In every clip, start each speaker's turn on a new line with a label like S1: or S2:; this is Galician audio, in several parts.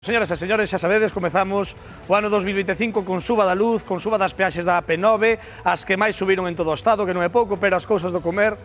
S1: Señoras e señores, xa sabedes, comezamos o ano 2025 con suba da luz, con suba das peaxes da AP9, as que máis subiron en todo o Estado, que non é pouco, pero as cousas do comer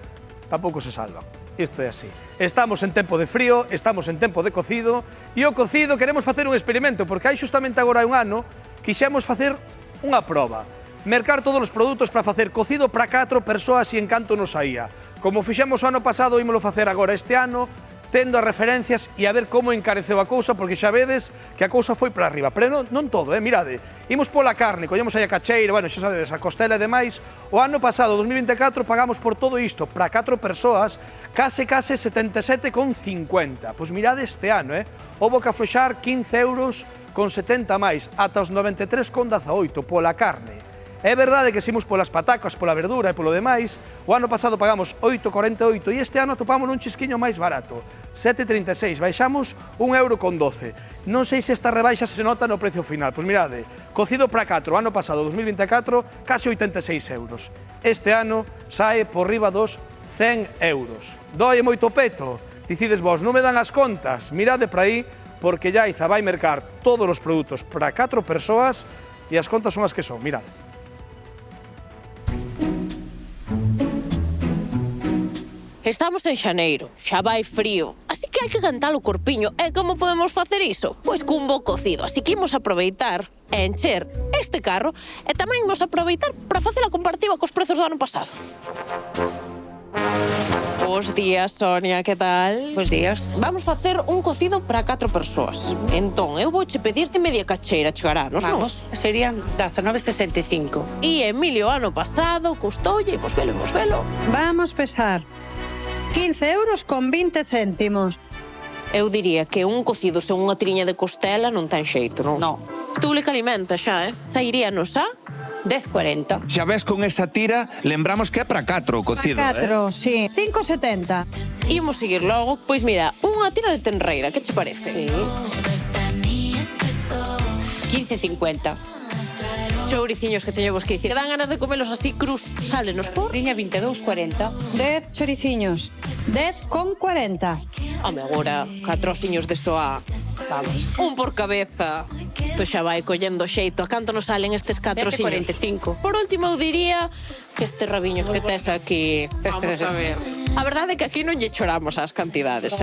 S1: tampouco se salvan. Isto é así. Estamos en tempo de frío, estamos en tempo de cocido, e o cocido queremos facer un experimento, porque hai xustamente agora un ano quixemos facer unha proba. Mercar todos os produtos para facer cocido para 4 persoas e en canto nos saía. Como fixemos o ano pasado, ímolo facer agora este ano, tendo as referencias e a ver como encareceu a cousa, porque xa vedes que a cousa foi para arriba. Pero non todo, mirade. Imos pola carne, collemos aí a cacheira, bueno, xa sabedes, a costela e demais. O ano pasado, 2024, pagamos por todo isto, para 4 persoas, case 77,50. Pois mirade este ano, houbo que afloxar 15 euros con 70 máis, ata os 93,18 pola carne. É verdade que simos polas patacas, pola verdura e polo demais, o ano pasado pagamos 8,48 e este ano atopamos un chisquiño máis barato, 7,36, baixamos 1,12 €. Non sei se esta rebaixa se nota no precio final, pois mirade, cocido para 4, o ano pasado, 2024, case 86 euros. Este ano sae por riba dos 100 euros. Doi moito peto, dicides vos, non me dan as contas, mirade para aí, porque Yaiza vai mercar todos os produtos para 4 persoas e as contas son as que son, mirade.
S2: Estamos en xaneiro, xa vai frío, así que hai que cantar o corpiño. E como podemos facer iso? Pois cun bo cocido, así que imos aproveitar e encher este carro e tamén imos aproveitar para facer a comparativa cos prezos do ano pasado. Bos días, Sonia, que tal?
S3: Bos días.
S2: Vamos facer un cocido para 4 persoas. Entón, eu vouche pedirte media cacheira, chegarános, non?
S3: Vamos, serían 19,75.
S2: E Emilio, ano pasado, custoulle, imos velo.
S4: Vamos pesar 15 euros con 20 céntimos.
S2: Eu diría que un cocido sen unha triña de costela non ten xeito, non?
S3: No.
S2: Tú le que alimenta xa, Sairíanos a
S3: 10,40.
S5: Xa ves, con esa tira, lembramos que é para 4 o cocido,
S4: 4, sí. 5,70.
S2: Imos seguir logo. Pois mira, unha tira de tenreira, que che parece?
S3: Sí. 15,50.
S2: Chouriciños que teño vos que dicir. Que dan ganas de comelos así cruz. Sálenos por...
S3: Liña 22,40.
S4: 10 choriciños. 10,40.
S2: Home, agora, 4 osiños de soa.
S3: Vamos.
S2: Un por cabeza. Isto xa vai collendo xeito. A canto nos salen estes 4 osiños?
S3: 45.
S2: Por último, eu diría que estes rabiños que tes aquí... Vamos a ver. A verdade é que aquí non lle choramos as cantidades,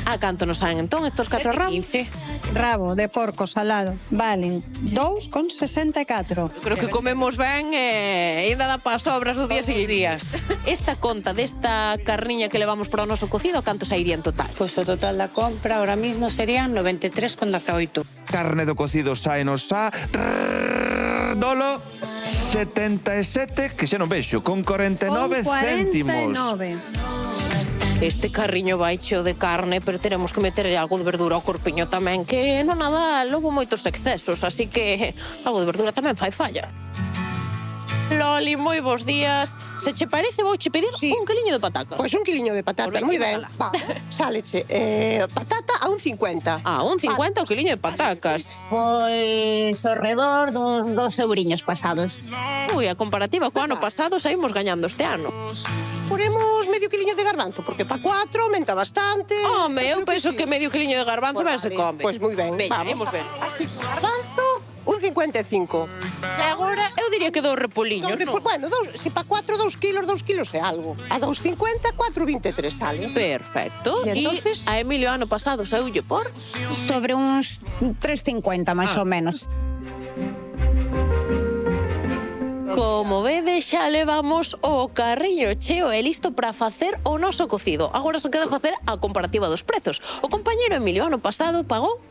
S2: A canto nos salen entón estos 4 ramos?
S3: 15.
S4: Rabo de porco salado valen 2,64.
S2: Creo que comemos ben e ainda dá para as obras do día seguinte.
S3: Días.
S2: Esta conta desta carniña que levamos para o noso cocido, canto sairía en total?
S3: Pois o total da compra ahora mismo serían 93,18.
S5: Carne do cocido saenos a... Dolo 77, que xa non vexo, con 49 céntimos.
S4: 49.
S2: Este carriño vai cheo de carne, pero teremos que meterle algo de verdura ao corpiño tamén, que no Nadal houve moitos excesos, así que algo de verdura tamén fai falla. Loli, moi bons días. Se che parece, vouche pedir un quiliño de patacas.
S6: Pois un quiliño de patata, moi ben. Sáleche, patata a 1,50.
S2: Ah, 1,50 o quiliño de patacas.
S7: Pois ao redor dos 2 euriños pasados.
S2: Ui, a comparativa co ano pasado saímos gañando este ano.
S6: Poremos medio quiliño de garbanzo, porque pa 4 aumenta bastante.
S2: Home, eu penso que medio quiliño de garbanzo ben se come.
S6: Pois moi ben,
S2: Veña,
S6: vamos.
S2: imos ver.
S6: Así, garbanzo, 1,55.
S2: E agora, eu diría que 2 repoliños, non?
S6: Bueno, se pa 4, 2 kilos é algo. A 2,50, 4,23 sale.
S2: Perfecto.
S6: E entonces?
S2: A Emilio ano pasado saúlle por...
S7: Sobre uns 3,50 máis ou menos.
S2: Como vedes, xa levamos o carriño cheo e listo para facer o noso cocido. Agora só queda facer a comparativa dos prezos. O compañeiro Emilio ano pasado pagou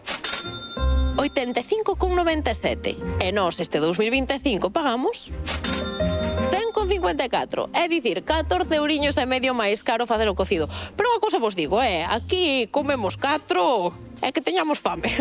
S2: 85,97. E nós este 2025 pagamos 100,54. É dicir, 14 euriños e medio máis caro facer o cocido. Pero unha cousa vos digo, aquí comemos 4 e que teñamos fame.